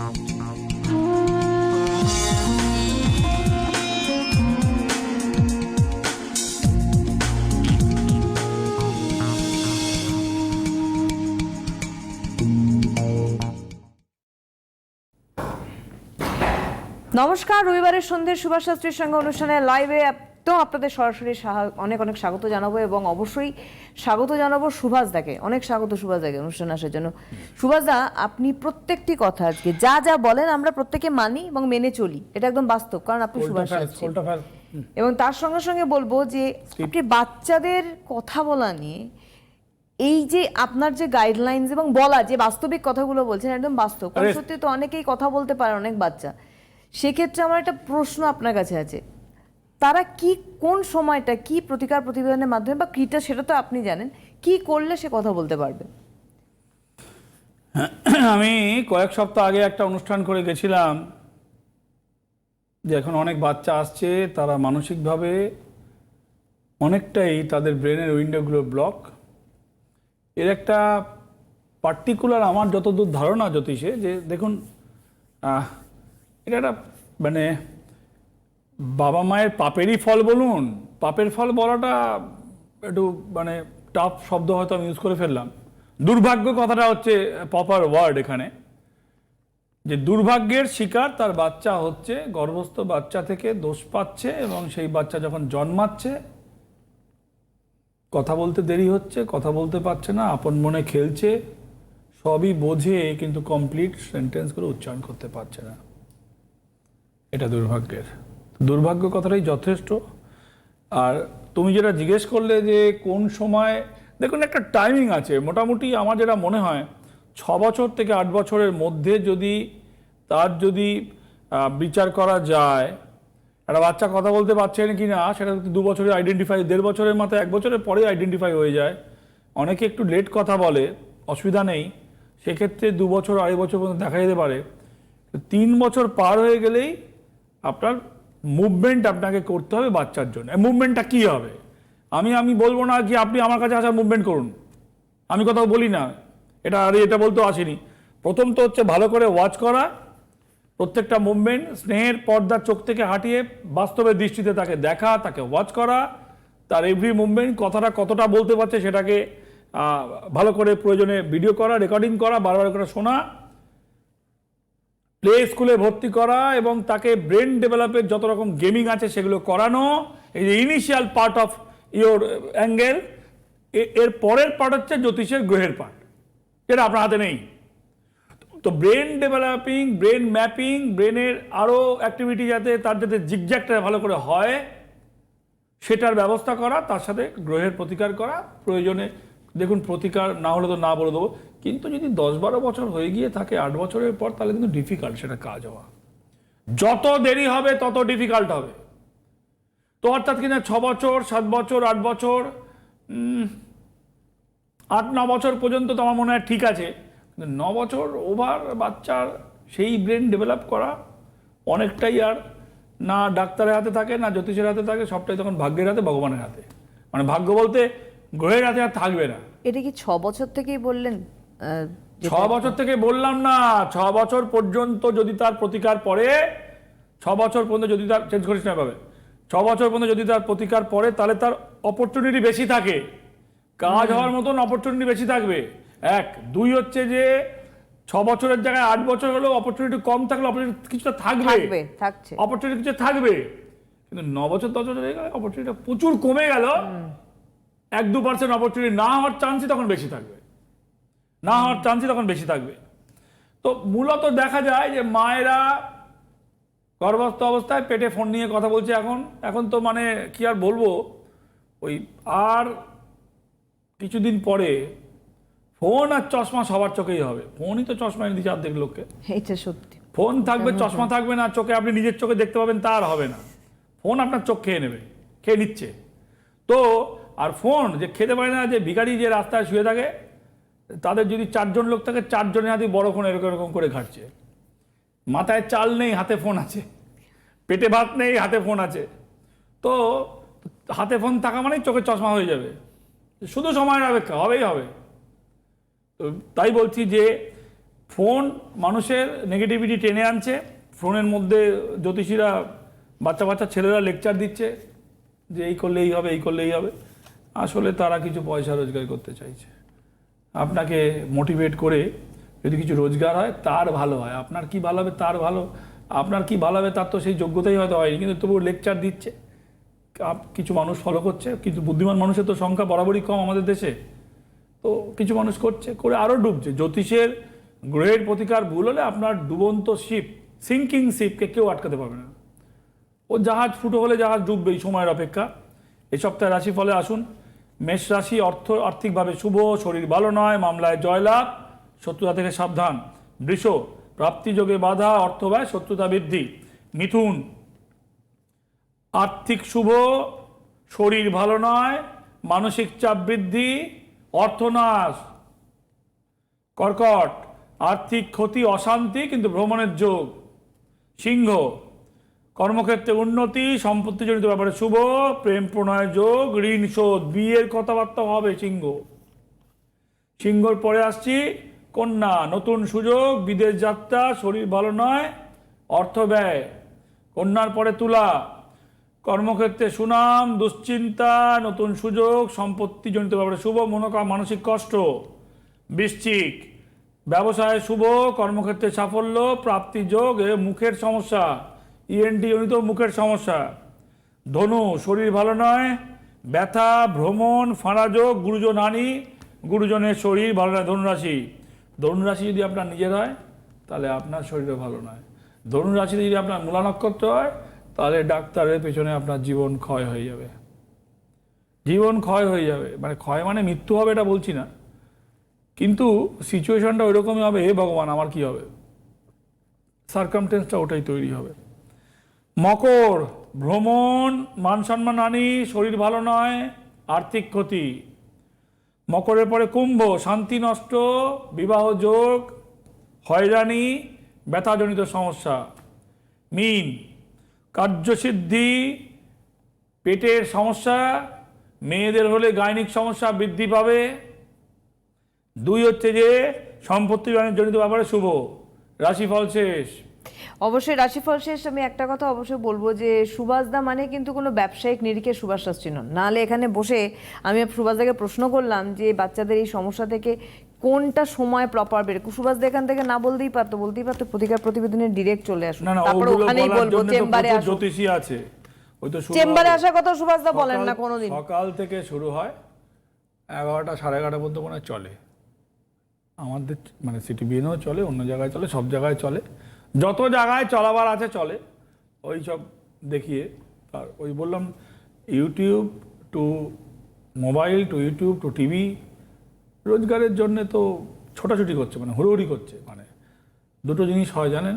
নমস্কার, রবিবারের সন্ধ্যে সুভাষ শাস্ত্রীর সঙ্গে অনুষ্ঠানে লাইভে একদম আপনাদের সরাসরি অনেক অনেক স্বাগত জানাবো এবং অবশ্যই স্বাগত জানাবো সুভাষদাকে। অনেক স্বাগত সুভাষদাকে অনুষ্ঠানে আসার জন্য। সুভাষদা, আপনি প্রত্যেকটি কথা আজকে যা যা বলেন আমরা প্রত্যেকে মানি এবং মেনে চলি, এটা একদম বাস্তব, কারণ আপনি সুভাষ শাস্ত্রী। এবং তার সঙ্গে সঙ্গে বলবো যে আপনি বাচ্চাদের কথা বলা নিয়ে এই যে আপনার যে গাইডলাইন্স এবং বলা যে বাস্তবিক কথাগুলো বলছেন একদম বাস্তব, কারণ সত্যি তো অনেকেই কথা বলতে পারে, অনেক বাচ্চা। সেক্ষেত্রে আমার একটা প্রশ্ন আপনার কাছে আছে, তারা কি কোন সময়টা কি প্রতিকার প্রতিবেদনের মাধ্যমে বা কিটা সেটা তো আপনি জানেন, কি করলে সে কথা বলতে পারবে? আমি কয়েক সপ্তাহ আগে একটা অনুষ্ঠান করে গেছিলাম যে এখন অনেক বাচ্চা আসছে, তারা মানসিকভাবে অনেকটাই তাদের ব্রেনের উইন্ডোগুলো ব্লক। এর একটা পার্টিকুলার আমার যতদূর ধারণা জ্যোতিষে, যে দেখুন এটা একটা মানে বাবা মায়ের পাপেরই ফল বলুন, পাপের ফল বলাটা একটু মানে টাফ শব্দ হয়তো আমি ইউজ করে ফেললাম। দুর্ভাগ্য কথাটা হচ্ছে প্রপার ওয়ার্ড এখানে, যে দুর্ভাগ্যের শিকার তার বাচ্চা হচ্ছে, গর্ভস্থ বাচ্চা থেকে দোষ পাচ্ছে এবং সেই বাচ্চা যখন জন্মাচ্ছে কথা বলতে দেরি হচ্ছে, কথা বলতে পারছে না, আপন মনে খেলছে, সবই বোঝে কিন্তু কমপ্লিট সেন্টেন্সগুলো উচ্চারণ করতে পারছে না। এটা দুর্ভাগ্যের, দুর্ভাগ্য কথাটাই যথেষ্ট। আর তুমি যেটা জিজ্ঞেস করলে যে কোন সময়, দেখুন একটা টাইমিং আছে মোটামুটি। আমার যেটা মনে হয় 6 বছর থেকে 8 বছরের মধ্যে যদি বিচার করা যায় একটা বাচ্চা কথা বলতে পারছে কি না, সেটা 2 বছরে আইডেন্টিফাই, 1.5 বছরের মাথায় 1 বছরের পরে আইডেন্টিফাই হয়ে যায়। অনেকে একটু লেট কথা বলে, অসুবিধা নেই, সেক্ষেত্রে 2 বছর 2.5 বছর পর্যন্ত দেখা যেতে পারে। 3 বছর পার হয়ে গেলেই আপনার মুভমেন্ট আপনাকে করতে হবে বাচ্চার জন্য। মুভমেন্টটা কী হবে আমি বলবো না যে আপনি আমার কাছে আসার মুভমেন্ট করুন, আমি কথাও বলি না, এটা বলতেও আসিনি। প্রথম তো হচ্ছে ভালো করে ওয়াচ করা, প্রত্যেকটা মুভমেন্ট স্নেহের পর্দার চোখ থেকে হাঁটিয়ে বাস্তবের দৃষ্টিতে তাকে দেখা, তাকে ওয়াচ করা, তার এভরি মুভমেন্ট, কথাটা কতটা বলতে পারছে সেটাকে ভালো করে প্রয়োজনে ভিডিও করা, রেকর্ডিং করা, বারবার করে শোনা, প্লে স্কুলে ভর্তি করা এবং তাকে ব্রেন ডেভেলপের যত রকম গেমিং আছে সেগুলো করানো। এই যে initial part of your angle. এর পরের পার্ট হচ্ছে জ্যোতিষের গ্রহের পার্ট, যেটা আপনার হাতে নেই। তো ব্রেন ডেভেলপিং, ব্রেন ম্যাপিং, ব্রেনের আরও অ্যাক্টিভিটি যাতে জিগজ্যাগটা ভালো করে হয় সেটার ব্যবস্থা করা, তার সাথে গ্রহের প্রতিকার করা প্রয়োজনে। দেখুন প্রতিকার না হলে তো না বলে দেবো, কিন্তু যদি 10-12 বছর হয়ে গিয়ে থাকে 8 বছরের পর, তাহলে কিন্তু ডিফিকাল্ট সেটা কাজ হওয়া। যত দেরি হবে তত ডিফিকাল্ট হবে। তো অর্থাৎ কিনা 6 বছর 7 বছর 8 বছর 8-9 বছর পর্যন্ত তো আমার মনে হয় ঠিক আছে, কিন্তু 9 বছর ওভার বাচ্চার সেই ব্রেন ডেভেলপ করা অনেকটাই আর না ডাক্তারের হাতে থাকে না জ্যোতিষের হাতে থাকে, সবটাই তখন ভাগ্যের হাতে, ভগবানের হাতে। মানে ভাগ্য বলতে গ্রহের হাতে আর থাকবে না। এটা কি 6 বছর থেকেই বললেন? 6 বছর থেকে বললাম না, 6 বছর পর্যন্ত যদি তার প্রতিকার পড়ে, 6 বছর পর্যন্ত যদি তার চেঞ্জ করিস না পাবে, 6 বছর পর্যন্ত যদি তার প্রতিকার পড়ে, তাহলে তার অপরচুনিটি বেশি থাকে, কাজ হওয়ার মতন অপরচুনিটি বেশি থাকবে। 1 2 হচ্ছে যে 6 বছরের জায়গায় 8 বছর হলেও অপরচুনিটি কম থাকলে অপরচুনিটি কিছুটা থাকবে, অপরচুনিটি কিছু থাকবে। কিন্তু 9 বছর 10 বছর হয়ে গেলে অপরচুনিটি প্রচুর কমে গেল। 1-2% অপরচুনিটি না হওয়ার চান্সই তখন বেশি থাকবে, না হওয়ার চান্সই তখন বেশি থাকবে। তো মূলত দেখা যায় যে মায়েরা গর্ভস্থ অবস্থায় পেটে ফোন নিয়ে কথা বলছে। এখন তো মানে কি আর বলবো, ওই আর কিছুদিন পরে ফোন আর চশমা সবার চোখেই হবে। ফোনই তো চশমা এনে দিচ্ছে অর্ধেক লোককে। এটা সত্যি, ফোন থাকবে চশমা থাকবে না, চোখে আপনি নিজের চোখে দেখতে পাবেন তা আর হবে না, ফোন আপনার চোখ খেয়ে নেবে, খেয়ে নিচ্ছে। তো আর ফোন যে খেতে পারে না, যে ভিখারি যে রাস্তায় শুয়ে থাকে, তাদের যদি 4 জন লোক থাকে, 4 জনের হাতে বড় ফোন এরকম করে ঘাটছে। মাথায় চাল নেই, হাতে ফোন আছে, পেটে ভাত নেই, হাতে ফোন আছে। তো হাতে ফোন থাকা মানেই চোখে চশমা হয়ে যাবে, শুধু সময়ের অপেক্ষা, হবেই হবে। তো তাই বলছি যে ফোন মানুষের নেগেটিভিটি টেনে আনছে। ফোনের মধ্যে জ্যোতিষীরা বাচ্চা বাচ্চা ছেলেরা লেকচার দিচ্ছে যে এই করলে এই হবে, এই করলে এই হবে। আসলে তারা কিছু পয়সা রোজগার করতে চাইছে। আপনাকে মোটিভেট করে যদি কিছু রোজগার হয় তার ভালো হয়, আপনার কি ভালো হবে তার ভালো, আপনার কি ভালো হবে তার তো সেই যোগ্যতাই হয়তো হয়নি, কিন্তু তবুও লেকচার দিচ্ছে। কিছু মানুষ ফলো করছে, কিন্তু বুদ্ধিমান মানুষের তো সংখ্যা বরাবরই কম আমাদের দেশে। তো কিছু মানুষ করছে, করে আরও ডুবছে। জ্যোতিষের গ্রহের প্রতিকার ভুল হলে আপনার ডুবন্ত শিপ, সিঙ্কিং শিপকে কেউ আটকাতে পারবে না। ও জাহাজ ফুটো হলে জাহাজ ডুববেই, সময়ের অপেক্ষা। এই সপ্তাহে রাশিফলে আসুন। মেষ রাশি, আর্থিকভাবে শুভ, শরীর ভালো নয়, মামলায় জয়লাভ, শত্রুতা থেকে সাবধান। বৃষ, প্রাপ্তিযোগে বাধা, অর্থ ব্যয়, শত্রুতা বৃদ্ধি। মিথুন, আর্থিক শুভ, শরীর ভালো নয়, মানসিক চাপ বৃদ্ধি, অর্থনাশ। কর্কট, আর্থিক ক্ষতি, অশান্তি কিন্তু ভ্রমণের যোগ। সিংহ, কর্মক্ষেত্রে উন্নতি, সম্পত্তিজনিত ব্যাপারে শুভ, প্রেম প্রণয় যোগ, ঋণ শোধ, বিয়ের কথাবার্তা হবে সিংহ। সিংহর পরে আসছি কন্যা, নতুন সুযোগ, বিদেশ যাত্রা, শরীর ভালো নয়, অর্থ ব্যয়। কন্যার পরে তুলা, কর্মক্ষেত্রে সুনাম, দুশ্চিন্তা, নতুন সুযোগ, সম্পত্তিজনিত ব্যাপারে শুভ, মানসিক কষ্ট। বৃশ্চিক, ব্যবসায় শুভ, কর্মক্ষেত্রে সাফল্য, প্রাপ্তি যোগ, মুখের সমস্যা, ইএনটি জনিত মুখের সমস্যা। ধনু, শরীর ভালো নয়, ব্যথা, ভ্রমণ, ফাঁড়া যোগ, গুরুজন হানি, গুরুজনের শরীর ভালো নয়। ধনুরাশি, ধনুরাশি যদি আপনার নিজের হয় তাহলে আপনার শরীরও ভালো নয়। ধনুরাশিতে যদি আপনার মূলা নক্ষত্র হয় তাহলে ডাক্তারের পেছনে আপনার জীবন ক্ষয় হয়ে যাবে। জীবন ক্ষয় হয়ে যাবে, মানে ক্ষয় মানে মৃত্যু হবে এটা বলছি না, কিন্তু সিচুয়েশনটা ওই রকমই হবে। হে ভগবান, আমার কি হবে, সার্কামটেন্সটা ওটাই তৈরি হবে। মকর, ভ্রমণ, মান সম্মান হানি, শরীর ভালো নয়, আর্থিক ক্ষতি। মকরের পরে কুম্ভ, শান্তি নষ্ট, বিবাহ যোগ, হয়রানি, ব্যথাজনিত সমস্যা। মীন, কার্যসিদ্ধি, পেটের সমস্যা, মেয়েদের হলে গাইনিক সমস্যা বৃদ্ধি পাবে। দুই হচ্ছে যে সম্পত্তি জনিত ব্যাপারে শুভ। রাশিফল শেষ। অবশ্যই রাশিফল শেষ। আমি একটা কথা অবশ্যই বলবো যে সুভাষদা মানে কিন্তু কোনো ব্যবসায়িক নিরিখে সুভাষ শাস্ত্রী নন। নাহলে এখানে বসে আমি সুভাষদাকে প্রশ্ন করলাম যে বাচ্চাদের এই সমস্যা থেকে কোনটা সময় প্রপার বের, সুভাষদা এখান থেকে না বলতেই পারতো, প্রতিকার প্রতিবেদনের ডিরেক্ট চলে আসুন, তারপর ওখানেই বলবো চেম্বারে আসুন। জ্যোতিষী আছে, ওই তো চেম্বারে আসার কথা সুভাষদা বলেন না কোনোদিন। সকাল থেকে শুরু হয় 11টা সাড়ে 11টা পর্যন্ত মনে হয় চলে। আমাদের মানে সিটি বিএনও চলে, অন্য জায়গায় চলে, সব জায়গায় চলে, যত জায়গায় চলাবার আছে চলে। ওই সব দেখিয়ে আর ওই বললাম YouTube to mobile to YouTube to TV রোজগারের জন্য তো ছোটাছুটি করছে, মানে হুড়োহুড়ি করছে। মানে দুটো জিনিস হয় জানেন,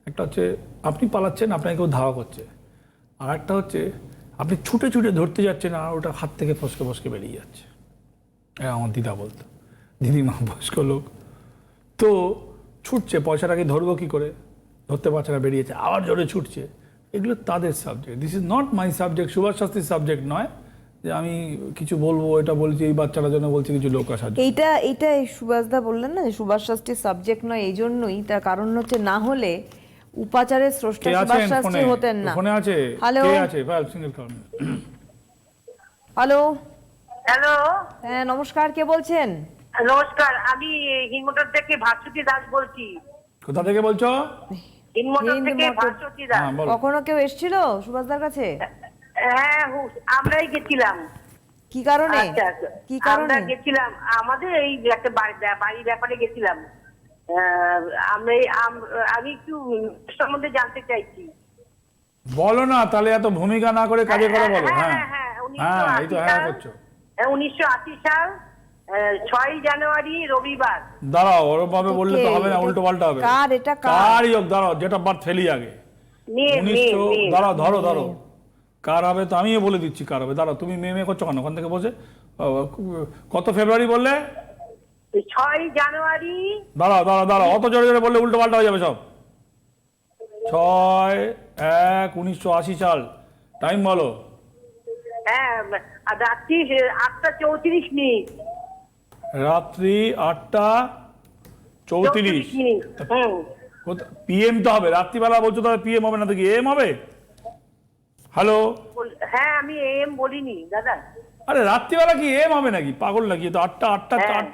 একটা হচ্ছে আপনি পালাচ্ছেন, আপনাকে কেউ ধাওয়া করছে, আর একটা হচ্ছে আপনি ছুটে ছুটে ধরতে যাচ্ছেন আর ওটা হাত থেকে ফসকে ফসকে বেরিয়ে যাচ্ছে। আমার দিদা বলতো, দিদিমা বয়স্ক লোক, তো ছুটছে, পয়সাটাকে ধরবো কী করে, ধরতে পারছে না, বেরিয়েছে, আবার জোরে ছুটছে। এগুলো তাদের subject, this is not my subject, Subhash শাস্ত্রীর সাবজেক্ট নয় যে আমি কিছু বলবো, এটা বলছি এই বাচ্চাটার জন্য বলছি কিছু লোক আসার জন্য। এইটা সুভাষদা বললেন না যে সুভাষ শাস্ত্রীর সাবজেক্ট নয়, এই জন্যই, তার কারণ হচ্ছে না হলে উপাচারের স্রষ্টা সুভাষ শাস্ত্রী হতেন না। ফোনে আছে, হ্যালো, কে আছে? সিঙ্গেল কারণ। হ্যালো, হ্যাঁ নমস্কার, কে বলছেন? নমস্কার, আমি হিন্দমোটর থেকে ভাস্বতী দাস বলছি। কোথা থেকে বলছো? হিন্দমোটর থেকে হিন্দমোটর। ভাস্বতী দাস। হ্যাঁ, বলো। কখনো কেউ এসেছিল সুভাষদার কাছে? হ্যাঁ, আমরাই গেছিলাম। কি কারণে? আচ্ছা, আচ্ছা। কি কারণে? আমরা গেছিলাম, আমাদের এই একটা বাড়ির ব্যাপারে গেছিলাম। আমি একটু সম্বন্ধে জানতে চাইছি। বলো না, তাহলে এত ভূমিকা না করে কাজে করে বলো। হ্যাঁ হ্যাঁ, হ্যাঁ, এই তো হ্যাঁ করছো। 1980 সাল 6 জানুয়ারি রবিবার। দাঁড়াও, ওরম ভাবে বললে তো হবে না, উল্টো পাল্টা হবে। কার এটা? কারই হোক, দাঁড়াও, যেটা বার্থ ফেলি আগে। 1900, দাঁড়াও, ধরো কার হবে তো আমিও বলে দিচ্ছি কার হবে। দাঁড়াও, তুমি মেয়ে করছো কেন ওখান থেকে বসে? কত ফেব্রুয়ারি বললে? 6 জানুয়ারি। দাঁড়াও, অত জোরে জোরে বললে উল্টো পাল্টা হয়ে যাবে সব। 6/1/1980 সাল। টাইম বলো। হ্যাঁ, রাত্রি 8টা 34 মিনিট। রাত্রি 8টা 34 PM তো হবে, রাত্রিবেলা বলছো তাহলে PM হবে না তো কি AM হবে? হ্যালো, হ্যাঁ আমি AM বলিনি দাদা। আরে রাত্রিবেলা কি AM হবে নাকি? পাগল নাকি? তো আটটা হ্যাঁ।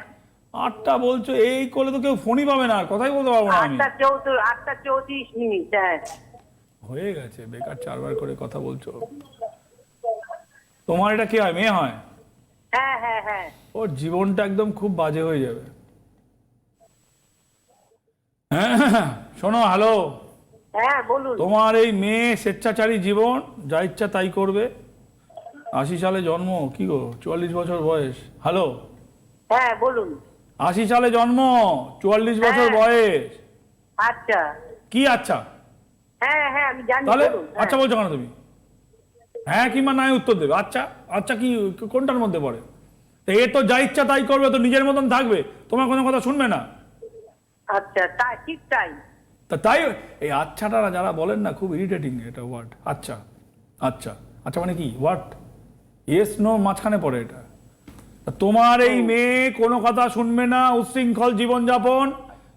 আটটা বলছো, এই করলে তো কেউ ফোনই পাবে না, আর কথাই বলতে পারবো না আমি। 8:34 হ্যাঁ। হয়ে গেছে, বেকার 4 বার করে কথা বলছো। তোমার এটা কি হয়, মেয়ে হয়? হ্যাঁ হ্যাঁ হ্যাঁ। ওর জীবনটা একদম খুব বাজে হয়ে যাবে। হ্যাঁ, শোনো, হ্যালো, হ্যাঁ বলুন। তোমার এই মেয়ে স্বেচ্ছাচারী জীবন, যা ইচ্ছা তাই করবে। 80 সালে জন্ম, কি গো, 44 বছর বয়স। হ্যালো, হ্যাঁ বলুন। 80 সালে জন্ম, 44 বছর হ্যাঁ। বয়স। আচ্ছা। কি আচ্ছা? হ্যাঁ হ্যাঁ আমি জানি, তাহলে বলুন। হ্যাঁ। আচ্ছা বলছো কেন তুমি? হ্যাঁ কিংবা নাই উত্তর দেবে। আচ্ছা, আচ্ছা কি কোনটার মধ্যে পড়ে? তো এ তো যা ইচ্ছা তাই করবে, তো নিজের মতন থাকবে, তোমার কোনো কথা শুনবে না। আচ্ছা তাই, ঠিক তাই। তাই এই আচ্ছাটা যারা বলেন না, খুব ইরিটেটিং এটা ওয়ার্ড। আচ্ছা, আচ্ছা, আচ্ছা মানে কি ওয়ার্ড? ইয়েস নো মাঝখানে পড়ে এটা। তা তোমার এই মেয়ে কোনো কথা শুনবে না, উচ্ছৃঙ্খল জীবনযাপন,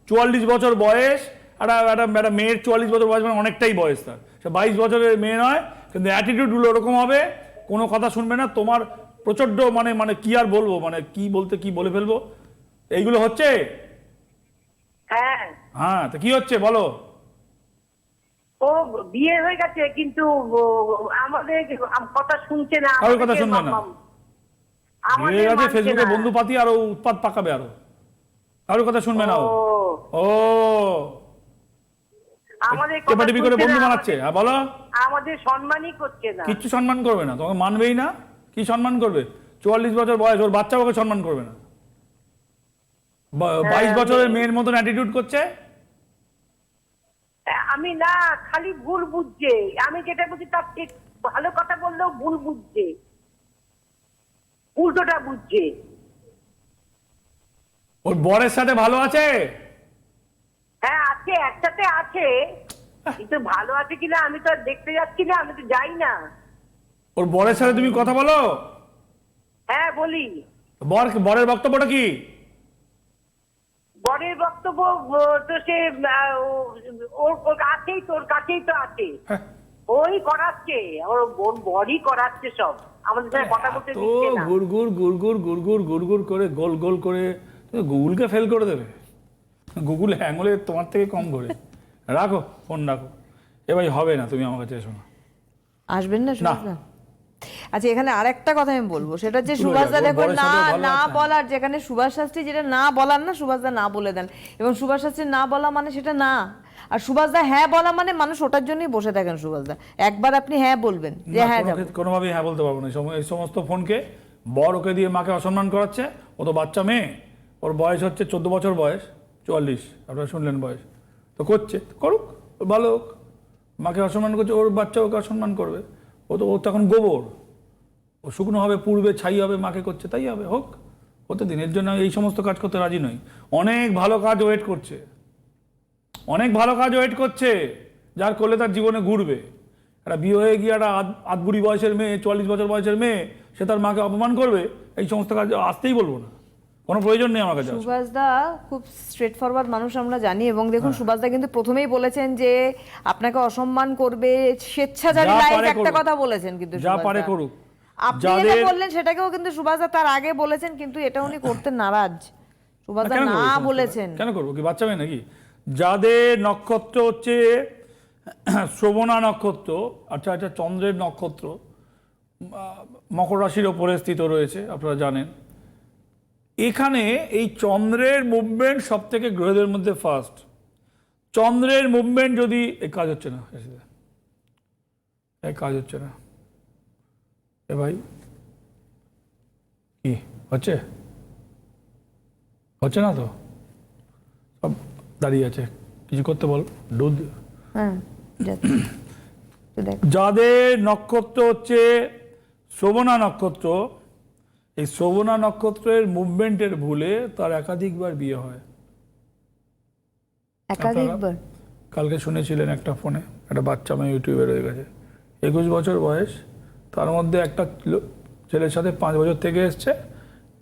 44 বছর বয়স। একটা মেয়ের 44 বছর বয়স মানে অনেকটাই বয়স তার। সে 22 বছরের মেয়ে নয়, কিন্তু অ্যাটিটিউডগুলো ওরকম হবে, কোনো কথা শুনবে না। তোমার প্রচণ্ড মানে কি আর বলবো, মানে কি বলতে কি বলে ফেলবো, এইগুলো হচ্ছে। হ্যাঁ। হ্যাঁ, তো কি হচ্ছে বলো? ও বিয়ে হয়ে গেছে কিন্তু আমাদের কথা শুনছে না। কারোর কথা শুনবে না। আমাদের বিয়ে গেছে, মানছে ফেসবুকে না। বন্ধু পাতি আরো উৎপাত পাকাবে, আরো কারোর কথা শুনবে না ও। ও আমাদের টেপাটিপি করে শুনছে বন্ধু না, বানাচ্ছে। হ্যাঁ বলো। আমাদের সম্মানই করছে না। কিচ্ছু সম্মান করবে না, তোমাকে মানবেই না। কি সম্মান করবে? 44 বছর বয়স, ওর বাচ্চা ওকে সম্মান করবে না। 22 বছরের মেয়ের মতন অ্যাটিটিউড করছে। আমি না, খালি ভুল বুঝছে। আমি যেটা বুঝি তার ঠিক, ভালো কথা বললেও ভুল বুঝছে, উল্টোটা বুঝছে। ওর বরের সাথে ভালো আছে? হ্যাঁ আছে, একসাথে আছে, কিন্তু ভালো আছে কিনা আমি তো আর দেখতে যাচ্ছি না, আমি তো যাই না। ওর বরের সাথে তুমি কথা বলো? হ্যাঁ বলি। বরের বক্তব্যটা কি? বরের বক্তব্য তো সে ওর কাছেই, তোর কাছেই তো আছে, হ্যাঁ, ওই করাচ্ছে, ওর বড়ই করাচ্ছে সব, আমাদের সাথে কথা বলতে তো দিচ্ছে না। গুড়গুড় করে গোল গোল করে তুমি গুগলকে ফেল করে দেবে। গুগল হ্যাং হলে তোমার থেকে কম করে। রাখো ফোন, রাখো। এ ভাই হবে না, তুমি আমার কাছে এসো না। আসবেন না সুভাষদা? আচ্ছা, এখানে আরেকটা কথা আমি বলবো, সেটা হচ্ছে তুলে সুভাষদা রাখো, দেখুন, বরের না সাথেও ভালো না আছে। বলার, যেখানে সুভাষ শাস্ত্রী যেটা না বলার না, সুভাষদা না বলে দেন। এবং সুভাষ শাস্ত্রী না বলা মানে সেটা না, আর সুভাষদা হ্যাঁ বলা মানে মানুষ ওটার জন্যই বসে থাকেন। সুভাষদা একবার আপনি হ্যাঁ বলবেন যে না, হ্যাঁ যাবো। কোনোভাবেই হ্যাঁ বলতে পারবো না। এই সমস্ত ফোনকে বর ওকে দিয়ে মাকে অসম্মান করাচ্ছে। ও তো বাচ্চা মেয়ে, ওর বয়স হচ্ছে 14 বছর বয়স, 44 আপনারা শুনলেন বয়স, তো করছে, করুক, ওর ভালো হোক। মাকে অসম্মান করছে, ওর বাচ্চা ওকে অসম্মান করবে। ও তো এখন গোবর, ও শুকনো হবে, পূর্বে ছাই হবে, মাকে করছে, তাই হবে, হোক, হতে দিন। এর জন্য আমি এই সমস্ত কাজ করতে রাজি নই। অনেক ভালো কাজ ওয়েট করছে, অনেক ভালো কাজ ওয়েট করছে, যার করলে তার জীবনে ঘুরবে। একটা বিয়ে হয়ে গিয়ে একটা আধবুড়ি বয়সের মেয়ে, 44 বছর বয়সের মেয়ে, সে তার মাকে অপমান করবে, এই সমস্ত কাজ আসতেই বলবো না, কোনো প্রয়োজন নেই আমার কাছে। সুভাষদা খুব স্ট্রেট ফরওয়ার্ড মানুষ আমরা জানি, এবং দেখুন সুভাষদা কিন্তু প্রথমেই বলেছেন যে আপনাকে অসম্মান করবে, স্বেচ্ছাচারী লাইফ একটা কথা বলেছেন, কিন্তু যা পারে করুক। আপনি যেটা বললেন সেটাকেও কিন্তু সুভাষদা তার আগে বলেছেন, কিন্তু এটা উনি করতে নারাজ। সুভাষদা না বলেছেন। কেন করবো, কি বাচ্চা মেয়ে নাকি? যাদের নক্ষত্র হচ্ছে শ্রবণা নক্ষত্র, আচ্ছা আচ্ছা, চন্দ্রের নক্ষত্র মকর রাশির ওপরে স্থিত রয়েছে, আপনারা জানেন। এখানে এই চন্দ্রের মুভমেন্ট সব থেকে গ্রহদের মধ্যে ফার্স্ট। চন্দ্রের মুভমেন্ট যদি, এই কাজ হচ্ছে না, এই কাজ হচ্ছে না, এ ভাই কি হচ্ছে, হচ্ছে না তো, সব দাঁড়িয়ে আছে, কিছু করতে বল, দুধ। হ্যাঁ, যাদের নক্ষত্র হচ্ছে শ্রবণা নক্ষত্র, এই শ্রবণা নক্ষত্রের মুভমেন্টের ভুলে তার একাধিকবার বিয়ে হয়। একাধিকবার? কালকে শুনেছিলেন একটা ফোনে, একটা বাচ্চা মেয়ে ইউটিউবে রয়ে গেছে, 21 বছর বয়স, তার মধ্যে একটা ছেলের সাথে 5 বছর থেকে এসছে,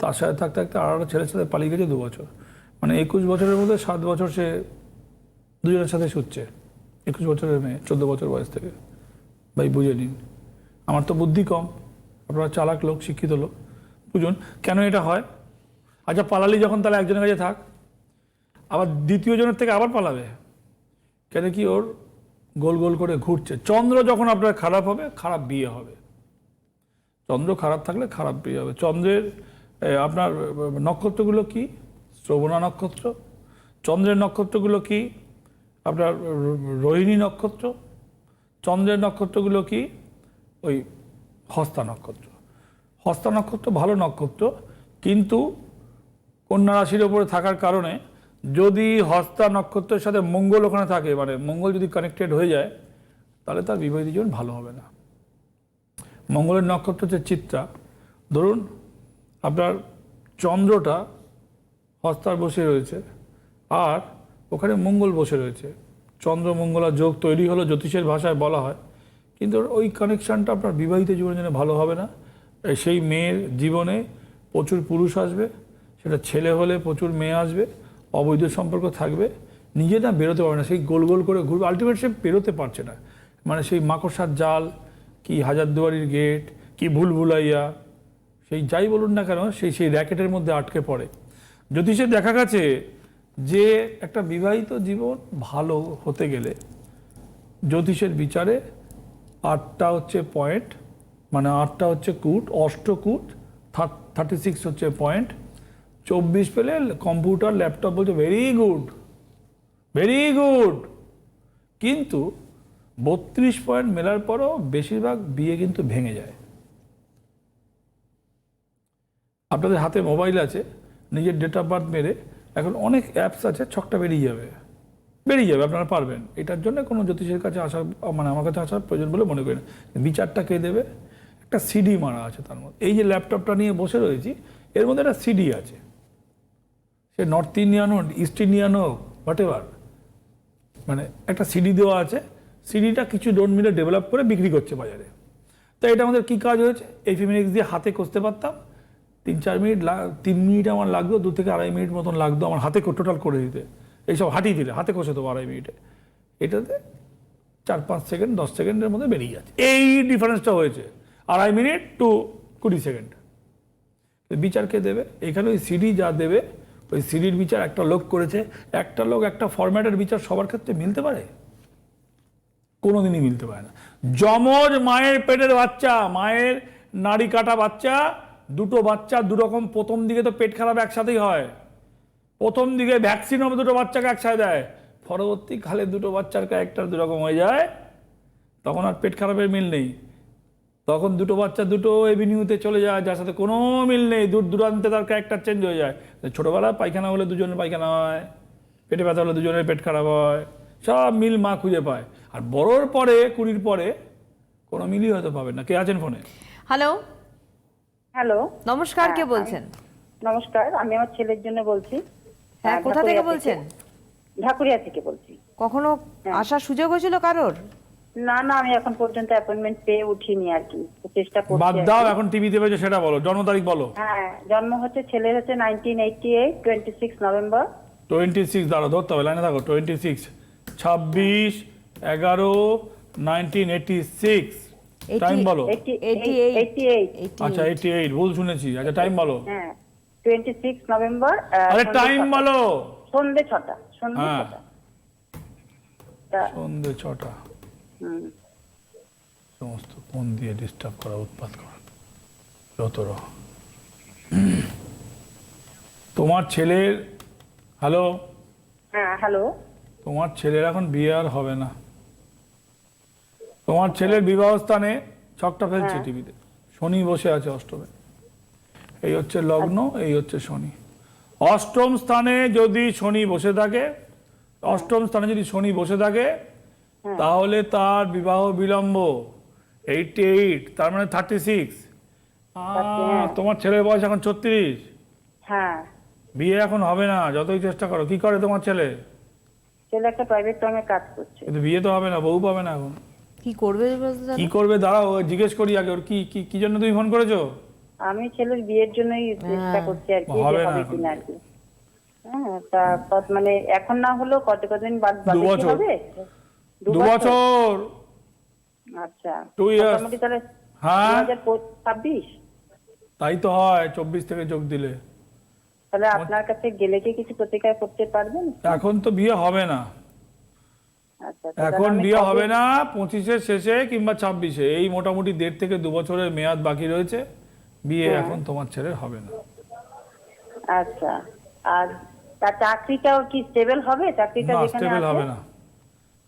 তার সাথে থাকতে থাকতে আর একটা ছেলের সাথে পালিয়ে গেছে 2 বছর। মানে 21 বছরের মধ্যে 7 বছর সে দুজনের সাথে শুচ্ছে। 21 বছরের মেয়ে, 14 বছর বয়স থেকে। ভাই বুঝে নিন। আমার তো বুদ্ধি কম, আপনারা চালাক লোক, শিক্ষিত লোক, বুঝুন কেন এটা হয়। আচ্ছা পালালি যখন, তাহলে একজনের কাছে থাক, আবার দ্বিতীয় জনের থেকে আবার পালাবে কেন? কি ওর গোল গোল করে ঘুরছে। চন্দ্র যখন আপনার খারাপ হবে, খারাপ বিয়ে হবে। চন্দ্র খারাপ থাকলে খারাপ বিয়ে হবে। চন্দ্রের আপনার নক্ষত্রগুলো কি? শ্রবণা নক্ষত্র। চন্দ্রের নক্ষত্রগুলো কি? আপনার রোহিণী নক্ষত্র। চন্দ্রের নক্ষত্রগুলো কি? ওই হস্তা নক্ষত্র। হস্তা নক্ষত্র ভালো নক্ষত্র, কিন্তু কন্যা রাশির ওপরে থাকার কারণে যদি হস্তা নক্ষত্রের সাথে মঙ্গল ওখানে থাকে, মানে মঙ্গল যদি কানেক্টেড হয়ে যায়, তাহলে তার বিবাহিত জীবন ভালো হবে না। মঙ্গলের নক্ষত্র হচ্ছে চিত্রা। ধরুন আপনার চন্দ্রটা হস্তার বসে রয়েছে আর ওখানে মঙ্গল বসে রয়েছে, চন্দ্র মঙ্গলা যোগ তৈরি হলো, জ্যোতিষের ভাষায় বলা হয়, কিন্তু ওই কানেকশানটা আপনার বিবাহিত জীবনের জন্য ভালো হবে না। সেই মেয়ের জীবনে প্রচুর পুরুষ আসবে, সেটা ছেলে হলে প্রচুর মেয়ে আসবে, অবৈধ সম্পর্ক থাকবে, নিজে না বেরোতে পারবে না, সেই গোল গোল করে ঘুরবে, আলটিমেট সে বেরোতে পারছে না। মানে সেই মাকড়সার জাল, কি হাজারদুয়ারির গেট, কি ভুলভুলাইয়া, সেই যাই বলুন না কেন, সেই র্যাকেটের মধ্যে আটকে পড়ে। জ্যোতিষে দেখা গেছে যে একটা বিবাহিত জীবন ভালো হতে গেলে জ্যোতিষের বিচারে 8টা হচ্ছে পয়েন্ট, মানে 8টা হচ্ছে কূট, অষ্টকূট, 36 হচ্ছে পয়েন্ট, 24 পেলে কম্পিউটার ল্যাপটপ বলছে ভেরি গুড, ভেরি গুড। কিন্তু 32 পয়েন্ট মেলার পরও বেশিরভাগ বিয়ে কিন্তু ভেঙে যায়। আপনাদের হাতে মোবাইল আছে, নিজের ডেট অফ বার্থ মেরে এখন অনেক অ্যাপস আছে, ছকটা বেরিয়ে যাবে, আপনারা পারবেন। এটার জন্য কোনো জ্যোতিষের কাছে আসার, মানে আমার কাছে আসার প্রয়োজন বলে মনে করি না। বিচারটা কে দেবে? একটা সিডি মারা আছে তার মধ্যে। এই যে ল্যাপটপটা নিয়ে বসে রয়েছি, এর মধ্যে একটা সিডি আছে, সে নর্থ ইন্ডিয়ান হোক, ইস্ট ইন্ডিয়ান হোক, হোয়াট এভার, মানে একটা সিডি দেওয়া আছে। সিডিটা কিছু ডোন মিলে ডেভেলপ করে বিক্রি করছে বাজারে। তো এটা আমাদের কী কাজ হয়েছে? এই ফিমিনিক্স দিয়ে হাতে কষতে পারতাম, 3-4 মিনিট, 3 মিনিট আমার লাগতো, 2 থেকে আড়াই মিনিট মতন লাগতো আমার হাতে টোটাল করে দিতে। এইসব হাঁটিয়ে দিলে হাতে কষে দেবো 2.5 মিনিটে, এটাতে 4-5 সেকেন্ড 10 সেকেন্ডের মধ্যে বেরিয়ে যাচ্ছে। এই ডিফারেন্সটা হয়েছে, 2.5 মিনিট টু 20 সেকেন্ড। বিচারকে দেবে এখানে ওই সিডি যা দেবে, ওই সিডির বিচার একটা লোক করেছে। একটা লোক একটা ফরম্যাটের বিচার সবার ক্ষেত্রে মিলতে পারে? কোনোদিনই মিলতে পারে না। যমজ মায়ের পেটের বাচ্চা, মায়ের নাড়ি কাটা বাচ্চা, দুটো বাচ্চা দুরকম। প্রথম দিকে তো পেট খারাপ একসাথেই হয়, প্রথম দিকে ভ্যাকসিন হবে, দুটো বাচ্চাকে একসাথে দেয়, পরবর্তীকালে দুটো বাচ্চার ক্যারেক্টার দুরকম হয়ে যায়, তখন আর পেট খারাপের মিল নেই। তখন দুটো বাচ্চা দুটো এভিনিউতে চলে যায়, যার সাথে কোনো মিল নেই, দূর দূরান্তে তার ক্যারেক্টার চেঞ্জ হয়ে যায়। ছোটোবেলায় পায়খানা হলে দুজনের পায়খানা হয়, পেটে ব্যথা হলে দুজনের পেট খারাপ হয়, সব মিল মা খুঁজে পায়। আর বড়োর পরে, 20 পরে কোনো মিলই হয়তো পাবেন না। কে আছেন ফোনে? হ্যালো, হ্যালো, নমস্কার, কে বলছেন? নমস্কার, আমি আমার ছেলের জন্য বলছি। হ্যাঁ, কোথা থেকে বলছেন? ঢাকুরিয়া থেকে বলছি। কখনো আসার সুযোগ হয়েছিল কারোর? না না, আমি এখন পর্যন্ত অ্যাপয়েন্টমেন্ট পেয়ে উঠিনি আর কি, চেষ্টা করছি। বাদ দাও, এখন টিভিতে পেয়েছে সেটা বলো, জন্ম তারিখ বলো। হ্যাঁ, জন্ম হচ্ছে, ছেলের হচ্ছে 1988, 26 নভেম্বর। 26, দাঁড়া ধরতে হবে, লাইনে থাকো। 26, 26, 11, 1986। টাইম বলো। 88। আচ্ছা 88, ভুল শুনেছি। আচ্ছা টাইম বলো। হ্যাঁ, 26 নভেম্বর। আরে টাইম বলো। সন্ধ্যে 6টা। হ্যাঁ, 6টা। সন্ধ্যে 6টা। সমস্ত ফোন দিয়ে ডিস্টার্ব করা, উৎপাত করা, যত রকম। তোমার ছেলের, হ্যালো, হ্যাঁ হ্যালো, তোমার ছেলের এখন বিয়ে আর হবে না। তোমার ছেলের বিবাহ স্থানে ছকটা ফেলছে টিভিতে, শনি বসে আছে অষ্টমে। এই হচ্ছে লগ্ন, এই হচ্ছে শনি। অষ্টম স্থানে যদি শনি বসে থাকে, অষ্টম স্থানে যদি শনি বসে থাকে, তাহলে তার বিবাহ বিলম্ব। 88, তার মানে 36। তোমার ছেলের বয়স এখন 36। হ্যাঁ, বিয়ে এখন হবে না, যতই চেষ্টা করো। কি করে তোমার ছেলে? ছেলে একটা প্রাইভেট ফার্মে কাজ করছে। কিন্তু বিয়ে তো হবে না, বউ পাবে না এখন। কি করবে বলতে জানো? কি করবে দাঁড়াও, জিজ্ঞেস করি আগে ওর কি জন্য তুমি ফোন করেছো? আমি ছেলের বিয়ের জন্যই চেষ্টা করছি আর কি, হবে যে না হবে এখন। কিনা আর কি। হ্যাঁ, তা মানে এখন না হলেও কতদিন বাদে 2 কি বছর। হবে? 2 বছর। আচ্ছা, 2 years। মোটামুটি তাহলে হ্যাঁ 2026। তাই তো হয়, 24 থেকে যোগ দিলে। তাহলে আপনার কাছে গেলে কি কিছু প্রতিকার করতে পারবেন? এখন তো বিয়ে হবে না, আচ্ছা, তাহলে এখন আমি বিয়ে কবে- হবে না, 25-এর শেষে কিংবা 26-এ, এই মোটামুটি 1.5 থেকে 2 বছরের মেয়াদ বাকি রয়েছে। বিয়ে এখন তোমার ছেলের হবে না। আচ্ছা, আর তার চাকরিটাও কি স্টেবল হবে? চাকরিটা না, যেখানে স্টেবল আছে হবে না।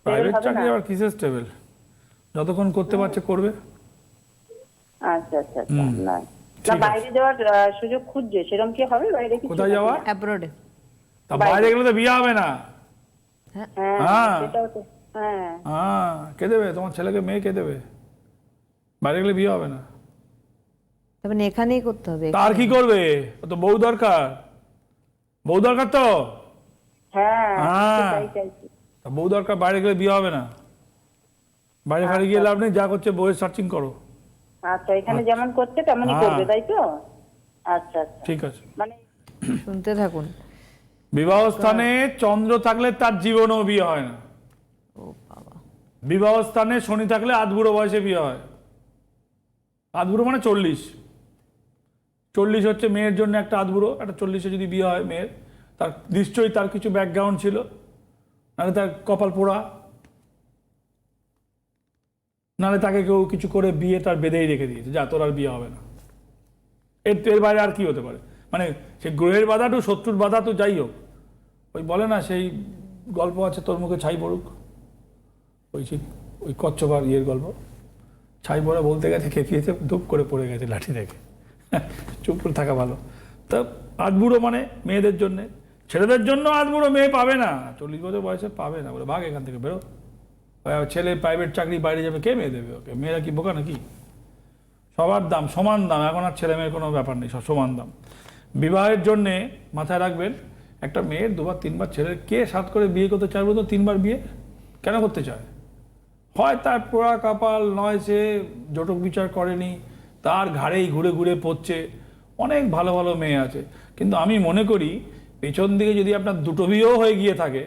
প্রাইভেট হবে চাকরি না? আবার কিসের স্টেবল? যতক্ষণ করতে পারছে করবে। আচ্ছা আচ্ছা আচ্ছা, না না, ঠিক আছে। বাইরে যাওয়ার সুযোগ খুঁজছে, সেরকম কি হবে? বাইরে কি কোথায় যাওয়া? অ্যাব্রোডে। তা বাইরে গেলে তো বিয়ে হবে না। হ্যাঁ, হ্যাঁ। সেটাও তো, হ্যাঁ। হ্যাঁ, কে দেবে তোমার ছেলেকে? মেয়ে কে দেবে? বাইরে গেলে বিয়ে হবে না। তবে এখানেই করতে হবে। তার কি করবে? ও তো বউ দরকার, বউ দরকার তো। হ্যাঁ, হ্যাঁ। সেটাই চাইছি। তা বউ দরকার, বাইরে গেলে বিয়ে হবে না। বাইরে ফাড়ি গিয়ে লাভ নেই, যা করছে বউয়ের সার্চিং করো। আচ্ছা, এখানে যেমন করছে তেমনই হ্যাঁ। করবে, তাই তো? আচ্ছা আচ্ছা, ঠিক আছে। মানে শুনতে থাকুন। বিবাহ স্থানে চন্দ্র থাকলে তার জীবনেও বিয়ে হয় না। ও বাবা। বিবাহ স্থানে শনি থাকলে আধবুড়ো বয়সে বিয়ে হয়। আধবুড়ো মানে 40। 40 হচ্ছে মেয়ের জন্য একটা আধবুড়ো। একটা 40-এ যদি বিয়ে হয় মেয়ের, তার নিশ্চয়ই তার কিছু ব্যাকগ্রাউন্ড ছিল, নাহলে তার কপাল পোড়া, নাহলে তাকে কেউ কিছু করে বিয়ে তার বেঁধেই রেখে দিয়েছে, যা তোর আর বিয়ে হবে না। এর বাইরে আর কি হতে পারে? মানে সে গ্রহের বাধা তো, শত্রুর বাধা তো, যাই হোক, ওই বলে না সেই গল্প আছে, তোর মুখে ছাই পড়ুক, ওই কচ্ছপ ইয়ের গল্প। ছাই পড়া বলতে গেছে, খেপিয়েছে, ধূপ করে পড়ে গেছে লাঠি থেকে। চুপ করে থাকা ভালো। তা আধবুড়ো মানে মেয়েদের জন্যে, ছেলেদের জন্য আধবুড়ো মেয়ে পাবে না, 40 বছর বয়সে পাবে না, বলে ভাগ এখান থেকে, বেরো। ছেলে প্রাইভেট চাকরি, বাইরে যাবে, কে মেয়ে দেবে ওকে? মেয়েরা কি বোকা নাকি? সবার দাম সমান দাম, এখন আর ছেলে মেয়ের কোনো ব্যাপার নেই, সব সমান দাম। বিবাহের জন্যে মাথায় রাখবেন, একটা মেয়ের 2বার 3বার ছেলের, কে সাত করে বিয়ে করতে চাইবে তো? 3বার বিয়ে কেন করতে চায়? হয় তার পোড়া কপাল, নয় সে জটক বিচার করেনি, তার ঘাড়েই ঘুরে ঘুরে পড়ছে। অনেক ভালো ভালো মেয়ে আছে, কিন্তু আমি মনে করি পেছন দিকে যদি আপনার 2টো বিয়েও হয়ে গিয়ে থাকে,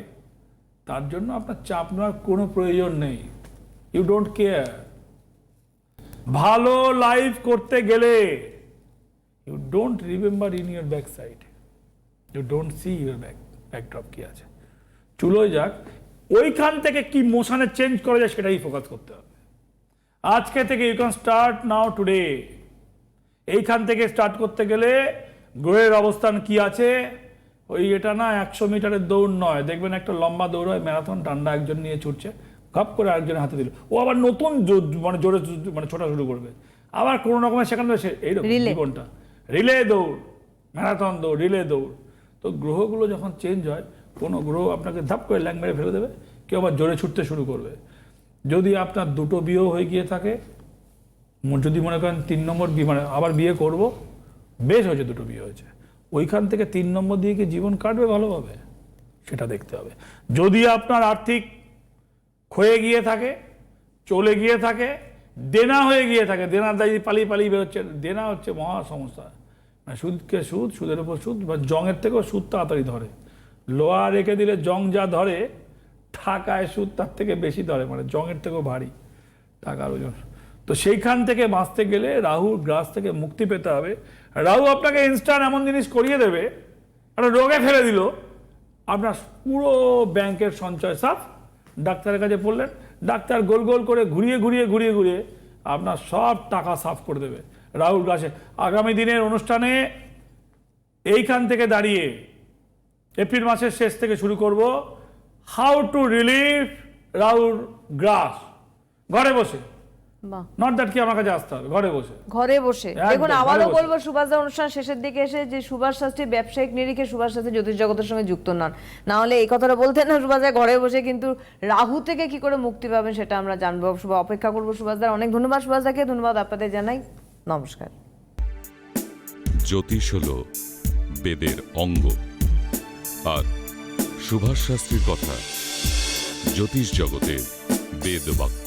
তার জন্য আপনার চাপ নেওয়ার কোনো প্রয়োজন নেই। You don't care. ভালো লাইফ করতে গেলে you don't remember in your back side, you don't see your backdrop কি আছে। চুলোয় যাক, ওইখান থেকে কি মোশনে চেঞ্জ করা যায় সেটাই ফোকাস করতে হবে। আজকে থেকে you can start now today. এইখান থেকে স্টার্ট করতে গেলে গ্রহের অবস্থান কি আছে, ওই এটা না 100 মিটারের দৌড় নয়, দেখবেন একটা লম্বা দৌড় হয়, ম্যারাথন, ডান্ডা একজন নিয়ে ছুটছে, ঘপ করে আরেকজনের হাতে দিল, ও আবার নতুন মানে জোরে মানে ছোটা শুরু করবে, আবার কোনো রকমের সেখানে এইরকম জীবনটা রিলে দৌড়, ম্যারাথন দৌড়, রিলে দৌড়। তো গ্রহগুলো যখন চেঞ্জ হয়, কোনো গ্রহ আপনাকে ধাপ করে ল্যাং মেরে ফেলে দেবে, কেউ আবার জোরে ছুটতে শুরু করবে। যদি আপনার 2টো বিয়েও হয়ে গিয়ে থাকে, যদি মনে করেন 3 নম্বর বিয়ে, মানে আবার বিয়ে করব, বেশ হয়েছে 2টো বিয়ে হয়েছে, ওইখান থেকে 3 নম্বর দিয়ে কি জীবন কাটবে ভালোভাবে, সেটা দেখতে হবে। যদি আপনার আর্থিক ক্ষয়ে গিয়ে থাকে, চলে গিয়ে থাকে, দেনা হয়ে গিয়ে থাকে, দেনার দায়ী পালিয়ে পালিয়ে বেরোচ্ছে, দেনা হচ্ছে মহা সমস্যা। মানে সুদকে সুদ, সুদের উপর সুদ, বা জংয়ের থেকেও সুদ তাড়াতাড়ি ধরে। লোহা রেখে দিলে জং যা ধরে, টাকায় সুদ তার থেকে বেশি ধরে, মানে জংয়ের থেকেও ভারী টাকার ওজন। তো সেইখান থেকে বাঁচতে গেলে রাহুর গ্রাস থেকে মুক্তি পেতে হবে। রাহু আপনাকে ইনস্ট্যান্ট এমন জিনিস করিয়ে দেবে, একটা রোগে ফেলে দিল, আপনার পুরো ব্যাংকের সঞ্চয় সাফ। ডাক্তারের কাছে পড়লেন, ডাক্তার গোল গোল করে ঘুরিয়ে ঘুরিয়ে ঘুরিয়ে ঘুরিয়ে আপনার সব টাকা সাফ করে দেবে রাহুর গ্রাসে। আগামী দিনের অনুষ্ঠানে এইখান থেকে দাঁড়িয়ে এপ্রিল মাসের শেষ থেকে শুরু করব, হাউ টু রিলিভ রাহুর গ্রাস, ঘরে বসে। বাহ। নট দ্যাট কি আমার কাছে আসতে হবে, ঘরে বসে। ঘরে বসে একদম, দেখুন, ঘরে আবারও বসে। বলবো সুভাষদা অনুষ্ঠান শেষের দিকে এসে যে সুভাষ শাস্ত্রী ব্যবসায়িক নিরিখে সুভাষ শাস্ত্রী জ্যোতিষ জগতের সঙ্গে যুক্ত নন, না হলে এই কথাটা বলতেন না সুভাষদা। ঘরে বসে কিন্তু রাহু থেকে কি করে মুক্তি পাবেন সেটা আমরা জানবো, অপেক্ষা করবো সুভাষদার। অনেক ধন্যবাদ সুভাষদাকে, ধন্যবাদ আপনাদের জানাই, নমস্কার। জ্যোতিষ হলো বেদের অঙ্গ, আর সুভাষ শাস্ত্রীর কথা জ্যোতিষ জগতে বেদ বাক্য।